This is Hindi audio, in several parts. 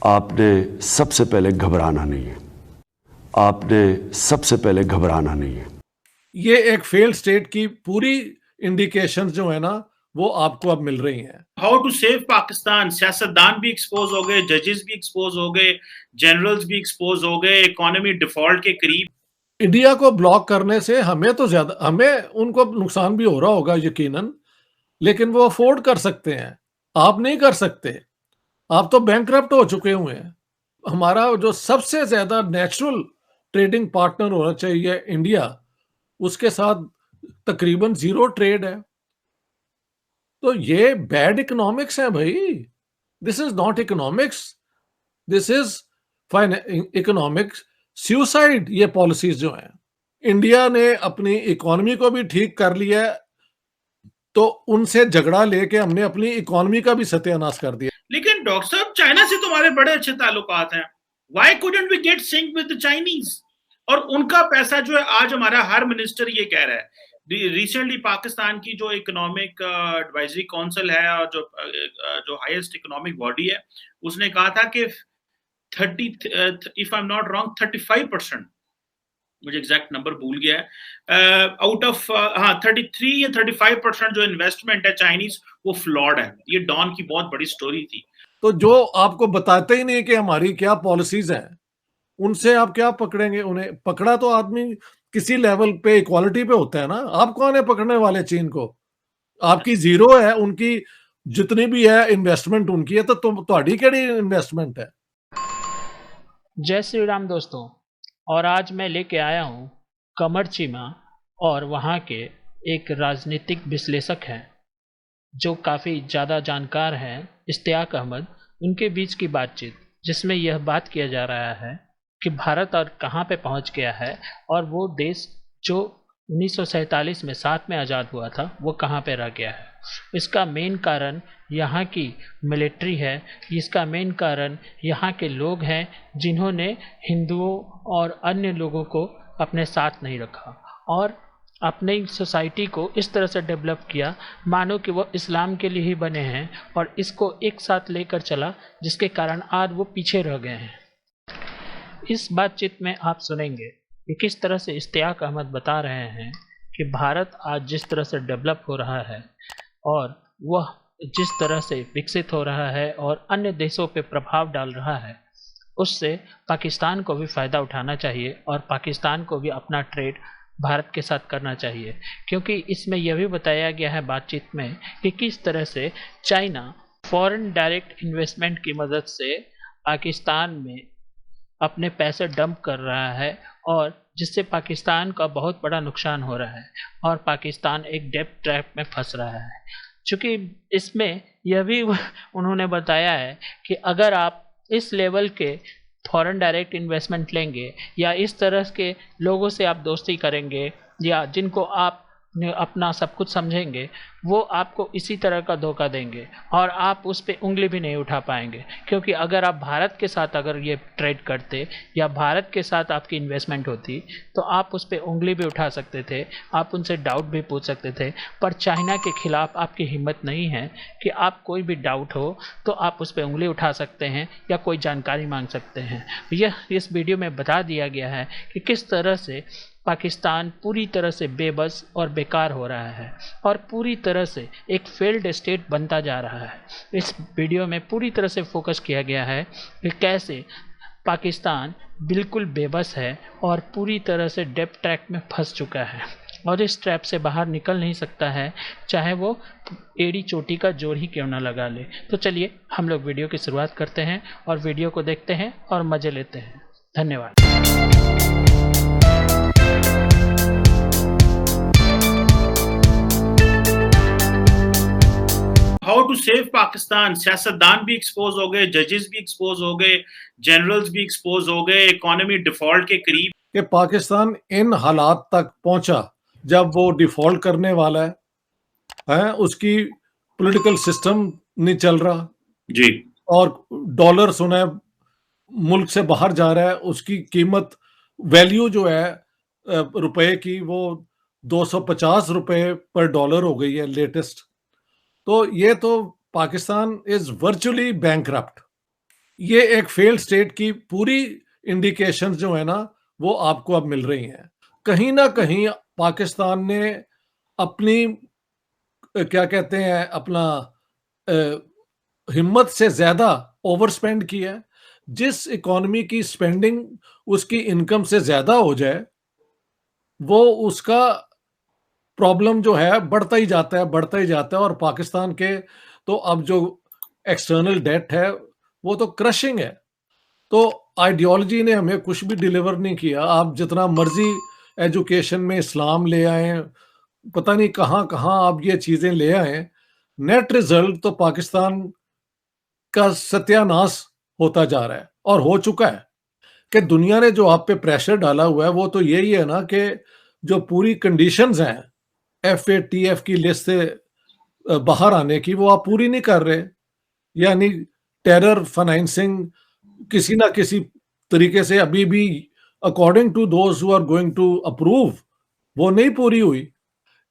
आपने सबसे पहले घबराना नहीं है। आपने सबसे पहले घबराना नहीं है। ये एक फेल्ड स्टेट की पूरी इंडिकेशन जो है ना वो आपको अब मिल रही हैं। हाउ टू सेव पाकिस्तान, सियासतदान भी एक्सपोज हो गए, जजेस भी एक्सपोज हो गए, जनरल्स भी एक्सपोज हो गए, इकोनॉमी डिफॉल्ट के करीब। इंडिया को ब्लॉक करने से हमें तो ज्यादा, हमें उनको नुकसान भी हो रहा होगा यकीनन, लेकिन वो अफोर्ड कर सकते हैं, आप नहीं कर सकते। आप तो बैंकरप्ट हो चुके हुए हैं। हमारा जो सबसे ज्यादा नेचुरल ट्रेडिंग पार्टनर होना चाहिए इंडिया, उसके साथ तकरीबन जीरो ट्रेड है। तो ये बैड इकोनॉमिक्स है भाई। This is not economics, this is economic suicide. ये पॉलिसीज जो हैं, इंडिया ने अपनी इकोनॉमी को भी ठीक कर लिया है, तो उनसे झगड़ा लेके हमने अपनी इकोनॉमी का भी सत्यानाश कर दिया। लेकिन डॉक्टर साहब, चाइना से तुम्हारे बड़े अच्छे ताल्लुकात हैं। Why couldn't we get sync with the Chinese? और उनका पैसा जो है, आज हमारा हर मिनिस्टर ये कह रहा है। रिसेंटली पाकिस्तान की जो इकोनॉमिक एडवाइजरी काउंसिल है और जो हाईएस्ट इकोनॉमिक बॉडी है, उसने कहा था कि 30 if I am not wrong 35%, मुझे एग्जैक्ट नंबर भूल गया है, आउट ऑफ 33 या 35% जो इन्वेस्टमेंट है चाइनीज, वो फ्लॉड है। ये डॉन की बहुत बड़ी स्टोरी थी। तो जो आपको बताते ही नहीं कि हमारी क्या पॉलिसीज हैं, उनसे आप क्या पकड़ेंगे? उन्हें पकड़ा तो आदमी किसी लेवल पे इक्वालिटी पे होता है ना। आप कौन है पकड़ने वाले चीन को? आपकी जीरो है, उनकी जितनी भी है इन्वेस्टमेंट उनकी है, तो तुम्हारी केड़ी इन्वेस्टमेंट है? जय श्री राम दोस्तों, और आज मैं लेके आया हूँ कमर चीमा और वहाँ के एक राजनीतिक विश्लेषक हैं जो काफ़ी ज़्यादा जानकार हैं, इश्तियाक अहमद। उनके बीच की बातचीत जिसमें यह बात किया जा रहा है कि भारत और कहाँ पे पहुँच गया है और वो देश जो 1947 में साथ में आज़ाद हुआ था वो कहाँ पे रह गया है। इसका मेन कारण यहाँ की मिलिट्री है। इसका मेन कारण यहाँ के लोग हैं जिन्होंने हिंदुओं और अन्य लोगों को अपने साथ नहीं रखा और अपनी सोसाइटी को इस तरह से डेवलप किया मानो कि वो इस्लाम के लिए ही बने हैं और इसको एक साथ लेकर चला, जिसके कारण आज वो पीछे रह गए हैं। इस बातचीत में आप सुनेंगे कि किस तरह से इश्तियाक अहमद बता रहे हैं कि भारत आज जिस तरह से डेवलप हो रहा है और वह जिस तरह से विकसित हो रहा है और अन्य देशों पे प्रभाव डाल रहा है, उससे पाकिस्तान को भी फ़ायदा उठाना चाहिए और पाकिस्तान को भी अपना ट्रेड भारत के साथ करना चाहिए। क्योंकि इसमें यह भी बताया गया है बातचीत में कि किस तरह से चाइना फॉरेन डायरेक्ट इन्वेस्टमेंट की मदद से पाकिस्तान में अपने पैसे डंप कर रहा है और जिससे पाकिस्तान का बहुत बड़ा नुकसान हो रहा है और पाकिस्तान एक डेब्ट ट्रैप में फंस रहा है। चूँकि इसमें यह भी उन्होंने बताया है कि अगर आप इस लेवल के फॉरेन डायरेक्ट इन्वेस्टमेंट लेंगे या इस तरह के लोगों से आप दोस्ती करेंगे या जिनको आप अपना सब कुछ समझेंगे, वो आपको इसी तरह का धोखा देंगे और आप उस पर उंगली भी नहीं उठा पाएंगे। क्योंकि अगर आप भारत के साथ अगर ये ट्रेड करते या भारत के साथ आपकी इन्वेस्टमेंट होती तो आप उस पर उंगली भी उठा सकते थे, आप उनसे डाउट भी पूछ सकते थे। पर चाइना के खिलाफ आपकी हिम्मत नहीं है कि आप कोई भी डाउट हो तो आप उस पर उंगली उठा सकते हैं या कोई जानकारी मांग सकते हैं। यह इस वीडियो में बता दिया गया है कि किस तरह से पाकिस्तान पूरी तरह से बेबस और बेकार हो रहा है और पूरी तरह से एक फेल्ड स्टेट बनता जा रहा है। इस वीडियो में पूरी तरह से फोकस किया गया है कि कैसे पाकिस्तान बिल्कुल बेबस है और पूरी तरह से डेब्ट ट्रैप में फंस चुका है और इस ट्रैप से बाहर निकल नहीं सकता है, चाहे वो एड़ी चोटी का जोर ही क्यों ना लगा ले। तो चलिए हम लोग वीडियो की शुरुआत करते हैं और वीडियो को देखते हैं और मज़े लेते हैं। धन्यवाद। हाउ टू सेव पाकिस्तान, सियासतदान भी एक्सपोज हो गए, जजेस भी एक्सपोज हो गए, जनरल्स भी एक्सपोज हो गए, इकोनॉमी डिफॉल्ट के करीब। कि पाकिस्तान इन हालात तक पहुंचा जब वो डिफॉल्ट करने वाला है, उसकी पॉलिटिकल सिस्टम नहीं चल रहा जी, और डॉलर सुना मुल्क से बाहर जा रहा है, उसकी कीमत वैल्यू जो है रुपए की वो 250 रुपए पर डॉलर हो गई है लेटेस्ट। तो ये तो पाकिस्तान इज वर्चुअली बैंकरप्ट। ये एक फेल्ड स्टेट की पूरी इंडिकेशंस जो है ना वो आपको अब मिल रही हैं। कहीं ना कहीं पाकिस्तान ने अपनी क्या कहते हैं अपना अ, हिम्मत से ज्यादा ओवर स्पेंड किया है। जिस इकोनॉमी की स्पेंडिंग उसकी इनकम से ज्यादा हो जाए वो उसका प्रॉब्लम जो है बढ़ता ही जाता है, बढ़ता ही जाता है। और पाकिस्तान के तो अब जो एक्सटर्नल डेट है वो तो क्रशिंग है। तो आइडियोलॉजी ने हमें कुछ भी डिलीवर नहीं किया। आप जितना मर्जी एजुकेशन में इस्लाम ले आए, पता नहीं कहाँ कहाँ आप ये चीजें ले आए, नेट रिजल्ट तो पाकिस्तान का सत्यानाश होता जा रहा है और हो चुका है। कि दुनिया ने जो आप पे प्रेशर डाला हुआ है वो तो यही है ना कि जो पूरी कंडीशंस हैं FATF की लिस्ट से बाहर आने की वो आप पूरी नहीं कर रहे। यानी टेरर फाइनेंसिंग किसी ना किसी तरीके से अभी भी according to those who are going to approve वो नहीं पूरी हुई।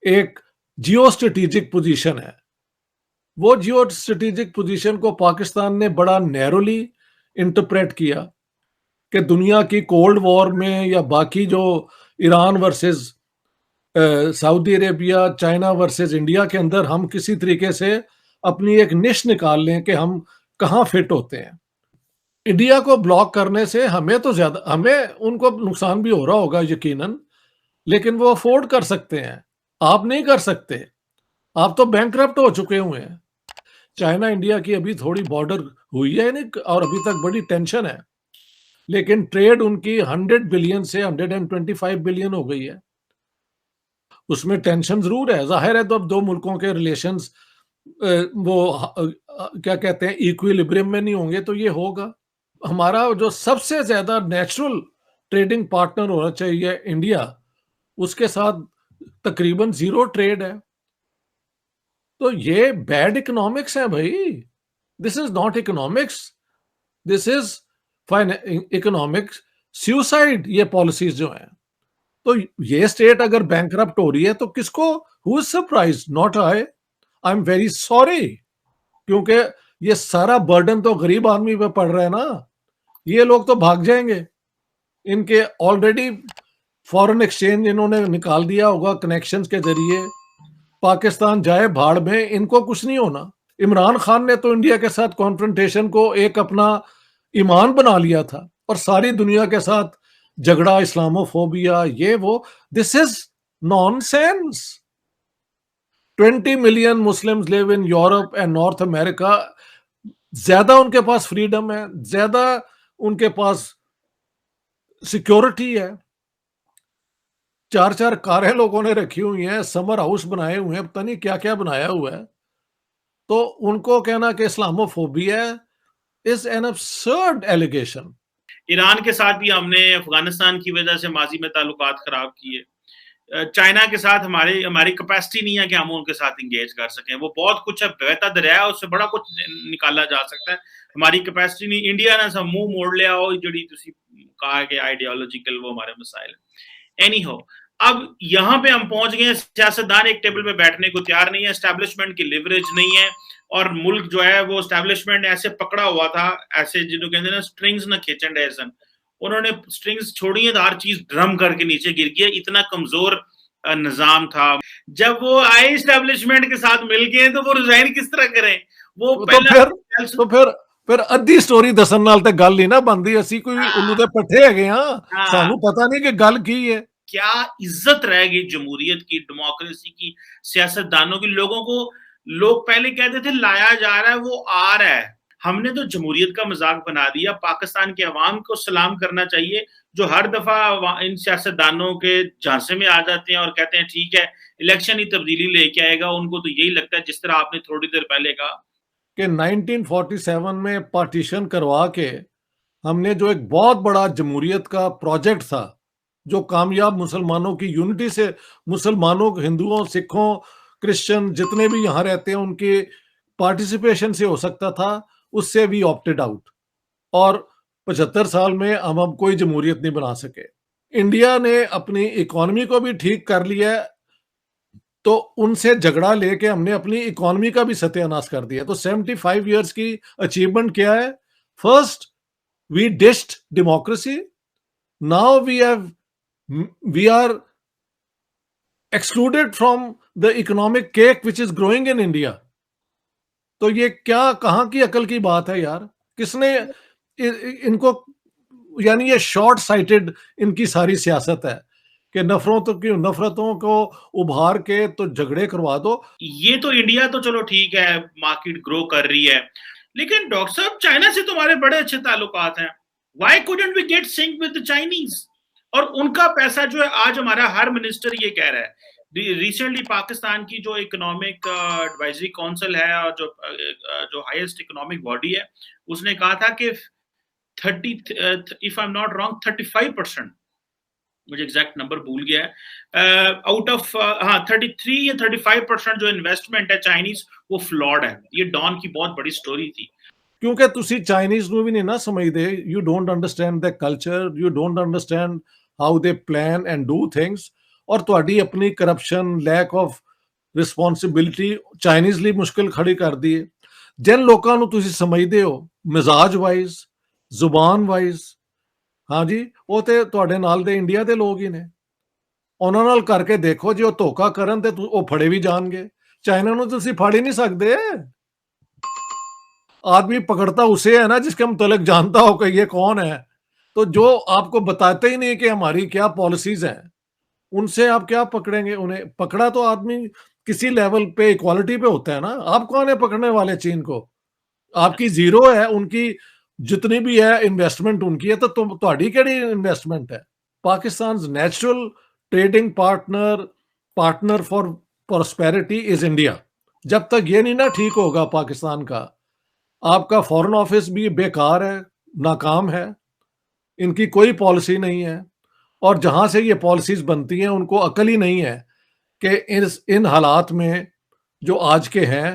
एक जियो स्ट्रेटेजिक पोजीशन है, वो जियो स्ट्रेटेजिक पोजीशन को पाकिस्तान ने बड़ा नैरोली इंटरप्रेट किया कि दुनिया की कोल्ड वॉर में या बाकी जो Iran versus Saudi Arabia, China versus India के अंदर हम किसी तरीके से अपनी एक निश निकाल लें कि हम कहाँ फिट होते हैं। इंडिया को ब्लॉक करने से हमें तो ज्यादा, हमें उनको नुकसान भी हो रहा होगा यकीनन, लेकिन वो अफोर्ड कर सकते हैं, आप नहीं कर सकते। आप तो बैंकरप्ट हो चुके हुए हैं। चाइना इंडिया की अभी थोड़ी बॉर्डर हुई है नहीं और अभी तक बड़ी टेंशन है, लेकिन ट्रेड उनकी 100 बिलियन से 125 बिलियन हो गई है। उसमें टेंशन जरूर है, जाहिर है। तो अब दो मुल्कों के रिलेशंस वो क्या कहते हैं इक्विलिब्रियम में नहीं होंगे तो ये होगा। हमारा जो सबसे ज्यादा नेचुरल ट्रेडिंग पार्टनर होना चाहिए इंडिया, उसके साथ तकरीबन जीरो ट्रेड है। तो ये बैड इकोनॉमिक्स है भाई। This is not economics, this is economics suicide. ये पॉलिसीज जो हैं, तो ये स्टेट अगर बैंकरप्ट हो रही है तो किसको, who is surprise? Not I am very sorry. क्योंकि ये सारा बर्डन तो गरीब आदमी पे पड़ रहा है ना। ये लोग तो भाग जाएंगे, इनके ऑलरेडी फॉरेन एक्सचेंज इन्होंने निकाल दिया होगा कनेक्शंस के जरिए। पाकिस्तान जाए भाड़ में, इनको कुछ नहीं होना। इमरान खान ने तो इंडिया के साथ कॉन्फ्रंटेशन को एक अपना ईमान बना लिया था और सारी दुनिया के साथ झगड़ा, इस्लामोफोबिया, ये वो। This is nonsense. 20 million Muslims live in Europe and north America. ज्यादा उनके पास फ्रीडम है, ज्यादा उनके पास सिक्योरिटी है। 4-4 कारें लोगों ने रखी हुई हैं, समर हाउस बनाए हुए हैं, पता नहीं क्या क्या बनाया हुआ है। तो उनको कहना कि Islamophobia is an absurd allegation. Iran के साथ भी हमने अफगानिस्तान की वजह से माजी में ताल्लुकात खराब किए। चाइना के साथ हमारी कैपेसिटी नहीं है कि हम उनके साथ इंगेज कर सकें। वो बहुत कुछ है, बहता दरिया है, उससे बड़ा कुछ निकाला जा सकता है। हमारी कैपेसिटी नहीं। इंडिया ने सब मुंह मोड़ लिया हो, जड़ी तुसी कहा कि आइडियोलॉजिकल वो हमारे मसाइल है। एनी हो, अब यहाँ पे हम पहुंच गए, सियासतदान एक टेबल पे बैठने को तैयार नहीं है, एस्टेब्लिशमेंट की लिवरेज नहीं है, और मुल्क जो है वो एस्टेब्लिशमेंट ने ऐसे पकड़ा हुआ था, ऐसे जिन्होंने कहते हैं ना स्ट्रिंग्स ना खींचन डैसन, उन्होंने स्ट्रिंग्स छोड़ी है तो हर चीज ड्रम करके नीचे गिर गया। इतना कमजोर निजाम था। जब वो आए एस्टेब्लिशमेंट के साथ मिल गए तो वो रिजाइन किस तरह करें? वो तो फिर अद्धी स्टोरी दसन नाल ते गल नहीं ना बनदी। असी कोई उल्लू दे पट्ठे हैगे हां, सानू पता नहीं कि गल की है। क्या इज्जत रह गई जमहूरियत की, डेमोक्रेसी की, सियासतदानों की? लोगों को लोग पहले कहते थे लाया जा रहा है, वो आ रहा है। हमने तो जमहूरियत का मजाक बना दिया। पाकिस्तान के अवाम को सलाम करना चाहिए जो हर दफा इन सियासतदानों के झांसे में आ जाते हैं और कहते हैं ठीक है इलेक्शन ही तब्दीली लेके आएगा। उनको तो यही लगता है, जिस तरह आपने थोड़ी देर पहले कहा कि 1947 में पार्टीशन करवा के हमने जो एक बहुत बड़ा जमहूरियत का प्रोजेक्ट था, जो कामयाब मुसलमानों की यूनिटी से, मुसलमानों, हिंदुओं, सिखों, क्रिश्चियन जितने भी यहाँ रहते हैं उनके पार्टिसिपेशन से हो सकता था, उससे भी ऑप्टेड आउट। और 75 साल में हम कोई जमहूरियत नहीं बना सके। इंडिया ने अपनी इकोनॉमी को भी ठीक कर लिया है, तो उनसे झगड़ा लेके हमने अपनी इकोनॉमी का भी सत्यानाश कर दिया। तो 75 इयर्स की अचीवमेंट क्या है? First, we dished democracy. Now we are excluded from the economic cake which is growing in India. तो ये क्या कहाँ की अकल की बात है यार? किसने इनको, यानी ये शॉर्ट साइटेड इनकी सारी सियासत है कि नफरतों को उभार के तो झगड़े करवा दो। ये तो इंडिया तो चलो ठीक है, मार्केट ग्रो कर रही है, लेकिन डॉक्टर साहब चाइना से तुम्हारे बड़े अच्छे ताल्लुकात हैं। Why couldn't we get sync with the Chinese? और उनका पैसा जो है, आज हमारा हर मिनिस्टर ये कह रहा है, रिसेंटली पाकिस्तान की जो इकोनॉमिक एडवाइजरी काउंसिल है और जो हाईएस्ट इकोनॉमिक बॉडी है, उसने कहा था कि 30 if I am not wrong 35%, मुझे एग्जैक्ट नंबर भूल गया है, आउट ऑफ 33 या 35% जो इन्वेस्टमेंट है चाइनीज, वो फ्लॉड है। ये डॉन की बहुत बड़ी स्टोरी थी। क्योंकि ਤੁਸੀਂ ਚਾਈਨੀਜ਼ ਨੂੰ ਵੀ ਨਹੀਂ ਨਾ ਸਮਝਦੇ, you don't understand the culture, you don't understand how they plan and do things, ਔਰ ਤੁਹਾਡੀ ਆਪਣੀ corruption, lack of responsibility Chinese ਲਈ ਮੁਸ਼ਕਿਲ ਖੜੀ ਕਰਦੀ ਹੈ। ਜਿਨ ਲੋਕਾਂ ਨੂੰ ਤੁਸੀਂ ਸਮਝਦੇ ਹੋ ਮਿਜ਼ਾਜ ਵਾਈਜ਼, ਜ਼ੁਬਾਨ ਵਾਈਜ਼, ਹਾਂਜੀ, ਉਹ ਤੇ ਤੁਹਾਡੇ ਨਾਲ ਦੇ ਇੰਡੀਆ ਦੇ ਲੋਕ ਹੀ ਨੇ। ਉਹਨਾਂ ਨਾਲ ਕਰਕੇ ਦੇਖੋ, ਜੇ ਉਹ ਧੋਖਾ ਕਰਨ ਤੇ ਉਹ ਫੜੇ ਵੀ ਜਾਣਗੇ। ਚਾਈਨਾ ਨੂੰ ਤੁਸੀਂ ਫੜ ਹੀ ਨਹੀਂ ਸਕਦੇ। आदमी पकड़ता उसे है ना जिसके मुतल्लिक जानता हो कि ये कौन है। तो जो आपको बताते ही नहीं कि हमारी क्या पॉलिसीज हैं, उनसे आप क्या पकड़ेंगे? उन्हें पकड़ा तो आदमी किसी लेवल पे इक्वालिटी पे होता है ना। आप कौन है पकड़ने वाले चीन को? आपकी जीरो है, उनकी जितनी भी है इन्वेस्टमेंट उनकी है, तो ਤੁਹਾਡੀ ਕਿਹੜੀ इन्वेस्टमेंट है? Pakistan natural trading partner for prosperity is India. जब तक ये नहीं ना ठीक होगा पाकिस्तान का, आपका फॉरेन ऑफिस भी बेकार है, नाकाम है, इनकी कोई पॉलिसी नहीं है, और जहां से ये पॉलिसीज बनती हैं उनको अकल ही नहीं है कि इन हालात में जो आज के हैं